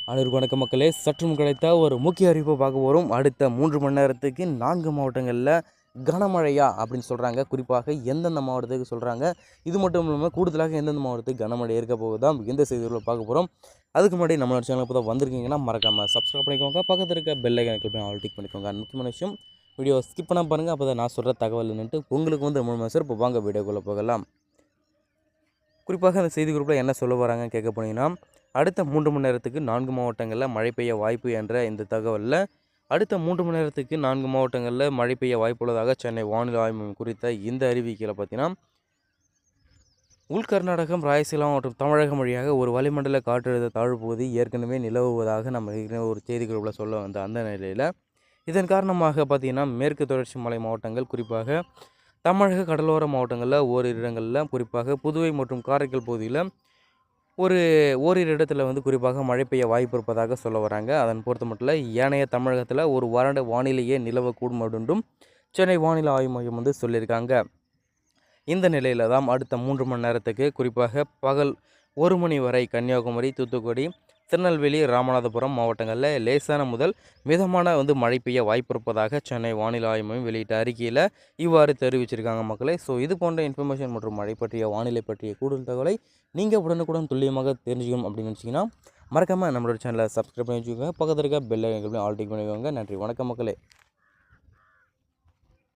அனைவருக்கும் வணக்கம் மக்களே. சற்றும் கிடைத்த ஒரு முக்கிய அறிவிப்பை பார்க்க போகிறோம். அடுத்த 3 மணி நேரத்துக்கு 4 மாவட்டங்களில் கனமழையா அப்படின்னு சொல்கிறாங்க. குறிப்பாக எந்தெந்த மாவட்டத்துக்கு சொல்கிறாங்க, இது மட்டும் இல்லாமல் கூடுதலாக எந்தெந்த மாவட்டத்துக்கு கனமழை இருக்க போகுதான் இந்த செய்திகளில் பார்க்க போகிறோம். அதுக்கு முன்னாடி நம்மளோட சேனல் இப்போ தான் வந்திருக்கீங்கன்னா மறக்காமல் சப்ஸ்கிரைப் பண்ணிக்கோங்க. பக்கத்தில் இருக்க பெல் ஐக்கானை போய் ஆல் டிக் பண்ணிக்கோங்க. முக்கியமான விஷயம், வீடியோ ஸ்கிப் பண்ணால் பாருங்கள். அப்போ தான் நான் சொல்கிற தகவல் என்னன்ட்டு உங்களுக்கு வந்து ரொம்ப சார். இப்போ வாங்க வீடியோக்குள்ளே போகலாம். குறிப்பாக அந்த செய்தி குறிப்பில் என்ன சொல்ல வராங்கன்னு கேட்க போனீங்கன்னா, அடுத்த 3 மணி நேரத்துக்கு 4 மாவட்டங்களில் மழை பெய்ய வாய்ப்பு என்ற இந்த தகவலில், அடுத்த 3 மணி நேரத்துக்கு 4 மாவட்டங்களில் மழை பெய்ய வாய்ப்புள்ளதாக சென்னை வானிலை ஆய்வு மையம் குறித்த இந்த அறிவிக்கையில் பார்த்தீங்கன்னா, உள் கர்நாடகம், ராயலசீமா மற்றும் தமிழகம் வழியாக ஒரு வளிமண்டல காற்றழுத்த தாழ்வு பகுதி ஏற்கனவே நிலவுவதாக நம்ம ஒரு செய்தி குறிப்பில் சொல்ல வந்த அந்த நிலையில், இதன் காரணமாக பார்த்தீங்கன்னா மேற்கு தொடர்ச்சி மலை மாவட்டங்கள், குறிப்பாக தமிழக கடலோர மாவட்டங்களில் ஓரிரு இடங்களில், குறிப்பாக புதுவை மற்றும் காரைக்கால் பகுதியில் ஓரிரு இடத்துல வந்து குறிப்பாக மழை பெய்ய வாய்ப்பு இருப்பதாக சொல்ல வராங்க. அதன் பொறுத்த மட்டும் ஏனைய தமிழகத்தில் ஒரு வறண்ட வானிலையே நிலவக்கூடும் அப்படின்றும் சென்னை வானிலை ஆய்வு மையம் வந்து சொல்லியிருக்காங்க. இந்த நிலையில் தான் அடுத்த 3 மணி நேரத்துக்கு குறிப்பாக பகல் 1 மணி வரை கன்னியாகுமரி, தூத்துக்குடி, திருநெல்வேலி, ராமநாதபுரம் மாவட்டங்களில் லேசான முதல் மிதமான மழை பெய்ய வாய்ப்பு இருப்பதாக சென்னை வானிலை ஆய்வு மையம் வெளியிட்ட அறிக்கையில் இவ்வாறு தெரிவிச்சிருக்காங்க மக்களே. ஸோ இது போன்ற இன்ஃபர்மேஷன் மற்றும் மழை பற்றிய வானிலை பற்றிய கூடுதல் தகவலை நீங்கள் உடனுக்குடன் துல்லியமாக தெரிஞ்சுக்கணும் அப்படின்னு நினச்சிங்கன்னா மறக்காமல் நம்மளோட சேனலை சப்ஸ்கிரைப் பண்ணி வச்சுக்கோங்க. பக்கத்தில் இருக்க பெல் ஐக்கானை ஆல் டிக் பண்ணிக்கோங்க. நன்றி, வணக்கம் மக்களே.